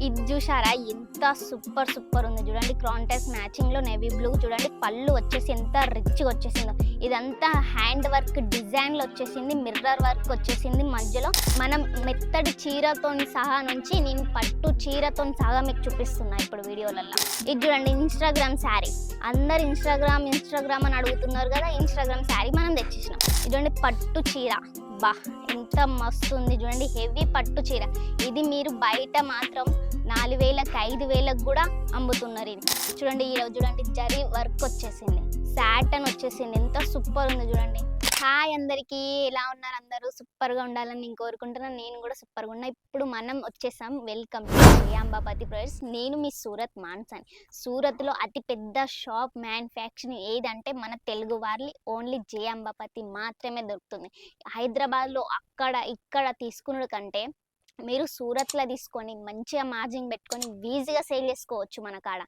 ఇది చూసారా ఎంత సూపర్ ఉంది చూడండి. కాంట్రాస్ట్ మ్యాచింగ్ లో నేవీ బ్లూ చూడండి. పళ్ళు వచ్చేసి ఎంత రిచ్ గా వచ్చేసిందో. ఇదంతా హ్యాండ్ వర్క్ డిజైన్ లో వచ్చేసింది. మిర్రర్ వర్క్ వచ్చేసింది. మధ్యలో మనం మెత్తడి చీరతో సహా నుంచి నేను పట్టు చీరతో సహా మీకు చూపిస్తున్నా ఇప్పుడు వీడియోలలో. ఇది చూడండి ఇన్స్టాగ్రామ్ శారీ. అందరు ఇన్స్టాగ్రామ్ అని అడుగుతున్నారు కదా, ఇన్స్టాగ్రామ్ శారీ మనం తెచ్చేసినాం. ఇది చూడండి పట్టు చీర. బా ఎంత మస్తు ఉంది చూడండి. హెవీ పట్టు చీర. ఇది మీరు బయట మాత్రం 4000కి 5000కి కూడా అమ్ముతున్నారు. ఇది చూడండి. ఈరోజు చూడండి జరీ వర్క్ వచ్చేసింది, సాటన్ వచ్చేసింది. ఎంత సూపర్ ఉంది చూడండి. హాయ్ అందరికీ, ఎలా ఉన్నారు అందరూ? సూపర్గా ఉండాలని నేను కోరుకుంటున్నాను. నేను కూడా సూపర్గా ఉన్నా. ఇప్పుడు మనం వచ్చేసాం. Welcome to Sriyambapati products. నేను మీ సూరత్ మాన్సాని. సూరత్లో అతి పెద్ద షాప్ మ్యానుఫ్యాక్చరింగ్ ఏదంటే మన తెలుగు వారి ఓన్లీ శ్రీయాంబాపతి మాత్రమే దొరుకుతుంది. హైదరాబాద్లో అక్కడ ఇక్కడ తీసుకున్న కంటే మీరు సూరత్లో తీసుకొని మంచిగా మార్జిన్ పెట్టుకొని ఈజీగా సేల్ చేసుకోవచ్చు. మన కాడ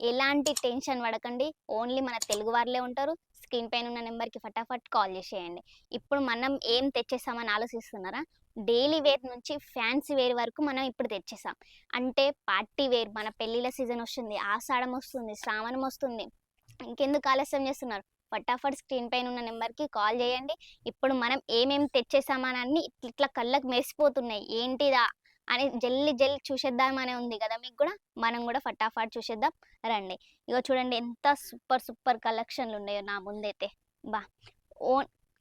ఎలాంటి టెన్షన్ పడకండి. ఓన్లీ మన తెలుగు వారిలే ఉంటారు. స్క్రీన్ పైన ఉన్న నెంబర్కి ఫటాఫట్ కాల్ చేసేయండి. ఇప్పుడు మనం ఏం తెచ్చేసామని ఆలోచిస్తున్నారా? డైలీ వేర్ నుంచి ఫ్యాన్సీ వేర్ వరకు మనం ఇప్పుడు తెచ్చేసాం. అంటే పార్టీ వేర్, మన పెళ్ళిళ్ళ సీజన్ వస్తుంది, ఆషాఢం వస్తుంది, శ్రావణం వస్తుంది. ఇంకెందుకు ఆలస్యం చేస్తున్నారు? ఫటాఫట్ స్క్రీన్ పైన ఉన్న నెంబర్కి కాల్ చేయండి. ఇప్పుడు మనం ఏమేమి తెచ్చేసామని ఇట్లా కళ్ళకు మెరిసిపోతున్నాయి, ఏంటిదా అని జల్లి చూసేద్దామనే ఉంది కదా మీకు కూడా. మనం కూడా ఫటాఫట్ చూసేద్దాం రండి. ఇగో చూడండి ఎంత సూపర్ కలెక్షన్లు ఉన్నాయో నా ముందైతే. బా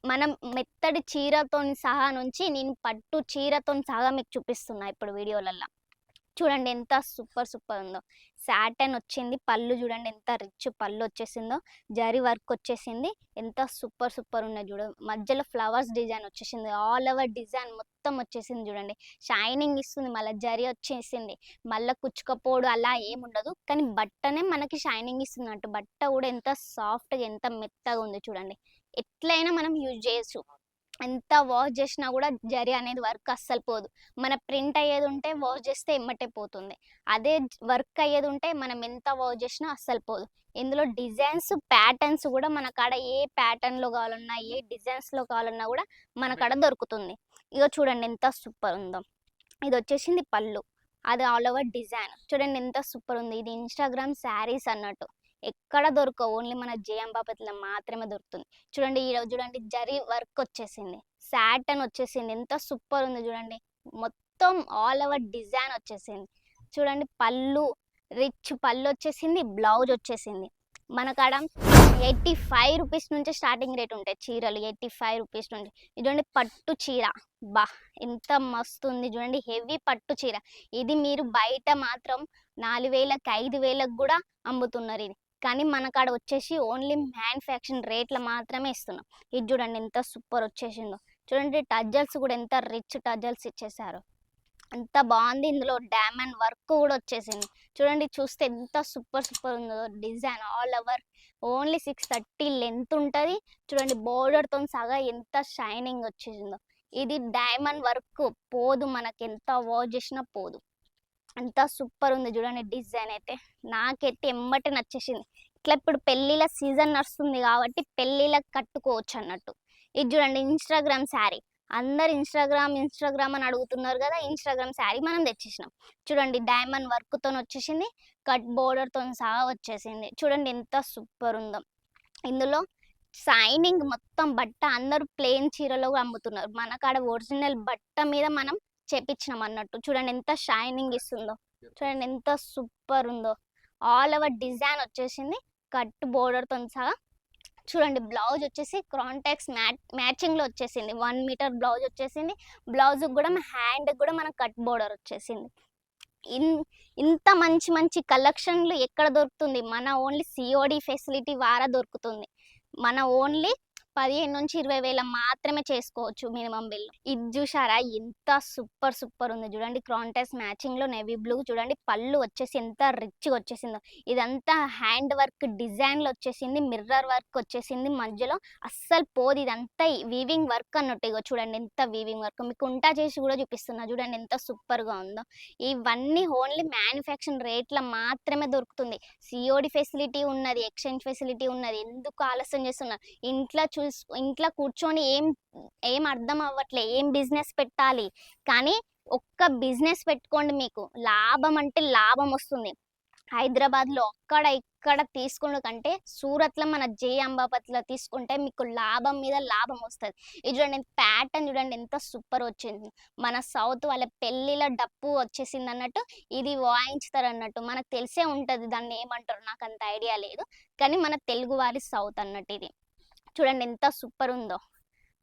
మనం మెత్తడి చీరతో సహా నుంచి నేను పట్టు చీరతో సహా మీకు చూపిస్తున్నా ఇప్పుడు వీడియోలల్లో. చూడండి ఎంత సూపర్ ఉందో. సాటన్ వచ్చింది. పళ్ళు చూడండి ఎంత రిచ్ పళ్ళు వచ్చేసిందో. జరీ వర్క్ వచ్చేసింది. ఎంత సూపర్ ఉన్నది చూడ. మధ్యలో ఫ్లవర్స్ డిజైన్ వచ్చేసింది. ఆల్ ఓవర్ డిజైన్ మొత్తం వచ్చేసింది చూడండి. షైనింగ్ ఇస్తుంది. మళ్ళీ జరీ వచ్చేసింది. మళ్ళీ కుచ్చుకపోడు అలా ఏముండదు, కానీ బట్టనే మనకి షైనింగ్ ఇస్తుంది అంటూ. బట్ట కూడా ఎంత సాఫ్ట్గా ఎంత మెత్తగా ఉంది చూడండి. ఎట్లయినా మనం యూజ్ చేయొచ్చు. ఎంత వాష్ చేసినా కూడా జరీ అనేది వర్క్ అస్సలు పోదు. మన ప్రింట్ అయ్యేది ఉంటే వాష్ చేస్తే ఎమ్మటే పోతుంది. అదే వర్క్ అయ్యేది ఉంటే మనం ఎంత వాష్ చేసినా అస్సలు పోదు. ఇందులో డిజైన్స్ ప్యాటర్న్స్ కూడా మన కాడ ఏ ప్యాటర్న్లో కావాలన్నా ఏ డిజైన్స్లో కావాలన్నా కూడా మన కాడ దొరుకుతుంది. ఇక చూడండి ఎంత సూపర్ ఉందో. ఇది వచ్చేసింది పళ్ళు. అది ఆల్ ఓవర్ డిజైన్ చూడండి ఎంత సూపర్ ఉంది. ఇది ఇన్స్టాగ్రామ్ శారీస్ అన్నట్టు. ఎక్కడ దొరకవు, ఓన్లీ మన శ్రీయాంబాపతిలో మాత్రమే దొరుకుతుంది. చూడండి ఈరోజు చూడండి జరీ వర్క్ వచ్చేసింది, సాటన్ వచ్చేసింది. ఎంత సూపర్ ఉంది చూడండి. మొత్తం ఆల్ ఓవర్ డిజైన్ వచ్చేసింది. చూడండి పళ్ళు రిచ్ పళ్ళు వచ్చేసింది. బ్లౌజ్ వచ్చేసింది. మన కాడ 85 రూపీస్ నుంచి స్టార్టింగ్ రేట్ ఉంటాయి చీరలు. 85 రూపీస్ నుంచి. చూడండి పట్టు చీర. బా ఎంత మస్తు ఉంది చూడండి. హెవీ పట్టు చీర. ఇది మీరు బయట మాత్రం 4000కి 5000కి కూడా అమ్ముతున్నారు. ఇది కానీ మన కాడ వచ్చేసి ఓన్లీ మ్యానుఫ్యాక్చరింగ్ రేట్ల మాత్రమే ఇస్తున్నాం. ఇది చూడండి ఎంత సూపర్ వచ్చేసిందో. చూడండి టజల్స్ కూడా ఎంత రిచ్ టజల్స్ ఇచ్చేసారు. అంత బాగుంది. ఇందులో డైమండ్ వర్క్ కూడా వచ్చేసింది. చూడండి చూస్తే ఎంత సూపర్ ఉందో. Design all over only 630 length ఉంటుంది. చూడండి బోర్డర్తో సగా ఎంత షైనింగ్ వచ్చేసిందో. ఇది డైమండ్ వర్క్ పోదు, మనకి ఎంత వాష్ చేసినా పోదు. అంత సూపర్ ఉంది చూడండి. డిజైన్ అయితే నాకైతే ఎమ్మటే నచ్చేసింది. ఇట్లా ఇప్పుడు పెళ్ళిళ్ళ సీజన్ నడుస్తుంది కాబట్టి పెళ్ళిళ్ళకి కట్టుకోవచ్చు అన్నట్టు. ఇది చూడండి ఇన్స్టాగ్రామ్ శారీ. అందరు ఇన్స్టాగ్రామ్ అని అడుగుతున్నారు కదా, ఇన్స్టాగ్రామ్ శారీ మనం తెచ్చేసినాం. చూడండి డైమండ్ వర్క్తో వచ్చేసింది. కట్ బోర్డర్తో సహా వచ్చేసింది. చూడండి ఎంత సూపర్ ఉందో. ఇందులో షైనింగ్ మొత్తం బట్ట అందరూ ప్లెయిన్ చీరలో అమ్ముతున్నారు. మన కాడ ఒరిజినల్ బట్ట మీద మనం చేపించినాం అన్నట్టు. చూడండి ఎంత షైనింగ్ ఇస్తుందో. చూడండి ఎంత సూపర్ ఉందో. ఆల్ ఓవర్ డిజైన్ వచ్చేసింది. కట్ బోర్డర్తో సహా. చూడండి బ్లౌజ్ వచ్చేసి కాంట్రాక్ట్స్ మ్యాచింగ్లో వచ్చేసింది. 1 మీటర్ బ్లౌజ్ వచ్చేసింది. బ్లౌజ్ కూడా హ్యాండ్ కూడా మన కట్ బోర్డర్ వచ్చేసింది. ఇంత మంచి కలెక్షన్లు ఎక్కడ దొరుకుతుంది? మన ఓన్లీ సిఓడి ఫెసిలిటీ వారా దొరుకుతుంది. మన ఓన్లీ 15 నుంచి 20 వేల మాత్రమే చేసుకోవచ్చు మినిమం బిల్. ఇది చూసారా ఎంత సూపర్ ఉంది చూడండి. కాంట్రాస్ట్ మ్యాచింగ్లో నేవీ బ్లూ చూడండి. పళ్ళు వచ్చేసి ఎంత రిచ్గా వచ్చేసిందో. ఇదంతా హ్యాండ్ వర్క్ డిజైన్లో వచ్చేసింది. మిర్రర్ వర్క్ వచ్చేసింది. మధ్యలో అస్సలు పోదు. ఇదంతా వీవింగ్ వర్క్ అన్నట్టు. ఇగో చూడండి ఎంత వీవింగ్ వర్క్. మీకు ఉంటా చేసి కూడా చూపిస్తున్నా చూడండి ఎంత సూపర్గా ఉందో. ఇవన్నీ ఓన్లీ మ్యానుఫ్యాక్చరింగ్ రేట్ల మాత్రమే దొరుకుతుంది. సిఓడి ఫెసిలిటీ ఉన్నది, ఎక్స్చేంజ్ ఫెసిలిటీ ఉన్నది. ఎందుకు ఆలస్యం చేస్తున్నారు? ఇంట్లో ఇంట్లో కూర్చొని ఏం అర్థం అవ్వట్లే, ఏం బిజినెస్ పెట్టాలి. కానీ ఒక్క బిజినెస్ పెట్టుకోండి, మీకు లాభం అంటే లాభం వస్తుంది. హైదరాబాద్లో అక్కడ ఇక్కడ తీసుకున్న కంటే సూరత్లో మన జే అంబాపతిలో తీసుకుంటే మీకు లాభం మీద లాభం వస్తుంది. ఇది చూడండి, ప్యాటర్న్ చూడండి ఎంత సూపర్ వచ్చింది. మన సౌత్ వాళ్ళ పెళ్ళిళ్ళ డప్పు వచ్చేసింది అన్నట్టు ఇది వాయించుతారు అన్నట్టు. మనకు తెలిసే ఉంటుంది దాన్ని ఏమంటారు, నాకు అంత ఐడియా లేదు. కానీ మన తెలుగు వారి సౌత్ అన్నట్టు. ఇది చూడండి ఎంత సూపర్ ఉందో.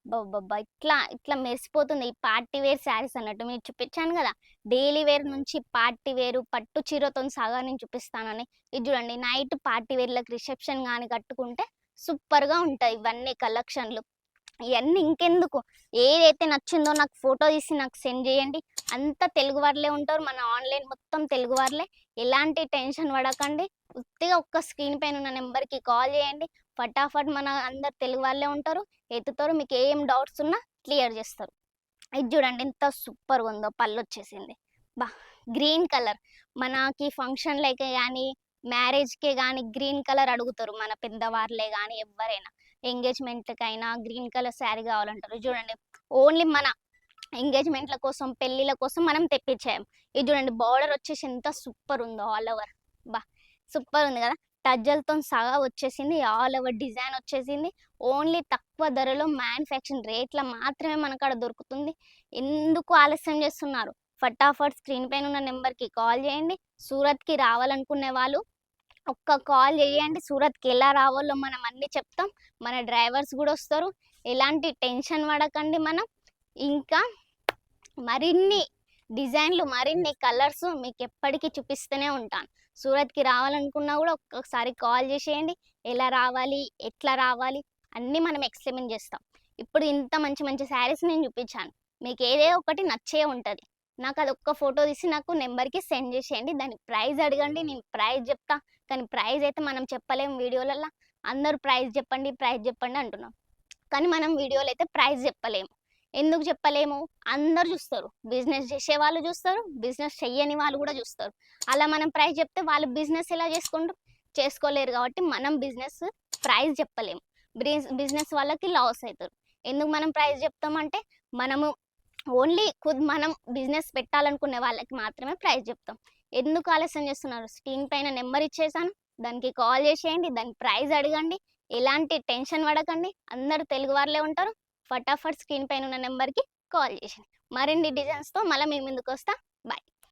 అబ్బబ్బబ్బా! ఇట్లా ఇట్లా మెరిసిపోతుంది ఈ పార్టీ వేర్ శారీస్ అన్నట్టు. మీకు చూపించాను కదా, డైలీ వేర్ నుంచి పార్టీ వేరు, పట్టు చీరతోని సగా నేను చూపిస్తానని. ఇది చూడండి, నైట్ పార్టీ వేర్లకు రిసెప్షన్ కానీ కట్టుకుంటే సూపర్గా ఉంటాయి ఇవన్నీ కలెక్షన్లు. ఇవన్నీ ఇంకెందుకు, ఏదైతే నచ్చిందో నాకు ఫోటో తీసి నాకు సెండ్ చేయండి. అంతా తెలుగు వాళ్ళే ఉంటారు, మన ఆన్లైన్ మొత్తం తెలుగు వాళ్ళే. ఎలాంటి టెన్షన్ పడకండి, ఉత్తిగా ఒక్క స్క్రీన్ పైన ఉన్న నెంబర్కి కాల్ చేయండి. ఫటాఫట్ మన అందరు తెలుగు వాళ్ళే ఉంటారు, ఎత్తుతారు. మీకు ఏం డౌట్స్ ఉన్నా క్లియర్ చేస్తారు. ఇది చూడండి ఎంత సూపర్గా ఉందో, పళ్ళు వచ్చేసింది. బా గ్రీన్ కలర్, మనకి ఫంక్షన్లకే కానీ మ్యారేజ్కే కానీ గ్రీన్ కలర్ అడుగుతారు మన పెద్దవాళ్ళే కానీ ఎవరైనా. ఎంగేజ్మెంట్కైనా గ్రీన్ కలర్ శారీ కావాలంటారు. చూడండి, ఓన్లీ మన ఎంగేజ్మెంట్ల కోసం పెళ్ళిళ్ళ కోసం మనం తెప్పించాం. ఇది చూడండి, బార్డర్ వచ్చేసి ఎంత సూపర్ ఉందో, ఆల్ ఓవర్. బా సూపర్ ఉంది కదా, టజ్జల్తో సగా వచ్చేసింది, ఆల్ ఓవర్ డిజైన్ వచ్చేసింది. ఓన్లీ తక్కువ ధరలో మ్యానుఫ్యాక్చరింగ్ రేట్ల మాత్రమే మనకు అక్కడ దొరుకుతుంది. ఎందుకు ఆలస్యం చేస్తున్నారు, ఫటాఫట్ స్క్రీన్ పైన ఉన్న నెంబర్కి కాల్ చేయండి. సూరత్కి రావాలనుకునే వాళ్ళు ఒక్క కాల్ చేయండి. సూరత్కి ఎలా రావాలో మనం అన్నీ చెప్తాం, మన డ్రైవర్స్ కూడా వస్తారు. ఎలాంటి టెన్షన్ పడకండి. మనం ఇంకా మరిన్ని డిజైన్లు, మరిన్ని కలర్స్ మీకు ఎప్పటికీ చూపిస్తూనే ఉంటాను. సూరత్కి రావాలనుకున్నా కూడా ఒక్కసారి కాల్ చేసేయండి. ఎలా రావాలి, ఎట్లా రావాలి అన్నీ మనం ఎక్స్ప్లెయిన్ చేస్తాం. ఇప్పుడు ఇంత మంచి మంచి శారీస్ నేను చూపించాను, మీకు ఏదో ఒకటి నచ్చే ఉంటుంది. నాకు అది ఒక్క ఫోటో తీసి నాకు నెంబర్కి సెండ్ చేసేయండి. దాని ప్రైస్ అడగండి, నేను ప్రైస్ చెప్తా. కానీ ప్రైస్ అయితే మనం చెప్పలేము వీడియోలలో. అందరూ ప్రైస్ చెప్పండి అంటున్నాం, కానీ మనం వీడియోలో అయితే ప్రైస్ చెప్పలేము. ఎందుకు చెప్పలేము, అందరు చూస్తారు, బిజినెస్ చేసే వాళ్ళు చూస్తారు, బిజినెస్ చెయ్యని వాళ్ళు కూడా చూస్తారు. అలా మనం ప్రైస్ చెప్తే వాళ్ళు బిజినెస్ ఎలా చేసుకోలేరు. కాబట్టి మనం బిజినెస్ ప్రైస్ చెప్పలేము, బిజినెస్ వాళ్ళకి లాస్ అవుతారు. ఎందుకు మనం ప్రైస్ చెప్తామంటే మనము ఓన్లీ మనం బిజినెస్ పెట్టాలనుకునే వాళ్ళకి మాత్రమే ప్రైస్ చెప్తాం. ఎందుకు ఆలస్యం చేస్తున్నారు, స్క్రీన్ పైన నెంబర్ ఇచ్చేసాను, దానికి కాల్ చేసేయండి, దాని ప్రైస్ అడగండి. ఎలాంటి టెన్షన్ పడకండి, అందరూ తెలుగు వాళ్ళే ఉంటారు. ఫటాఫట్ స్క్రీన్ పైన ఉన్న నెంబర్కి కాల్ చేసేయండి. మరిన్ని డిజైన్స్తో మళ్ళీ మీ ముందుకు వస్తా. బాయ్.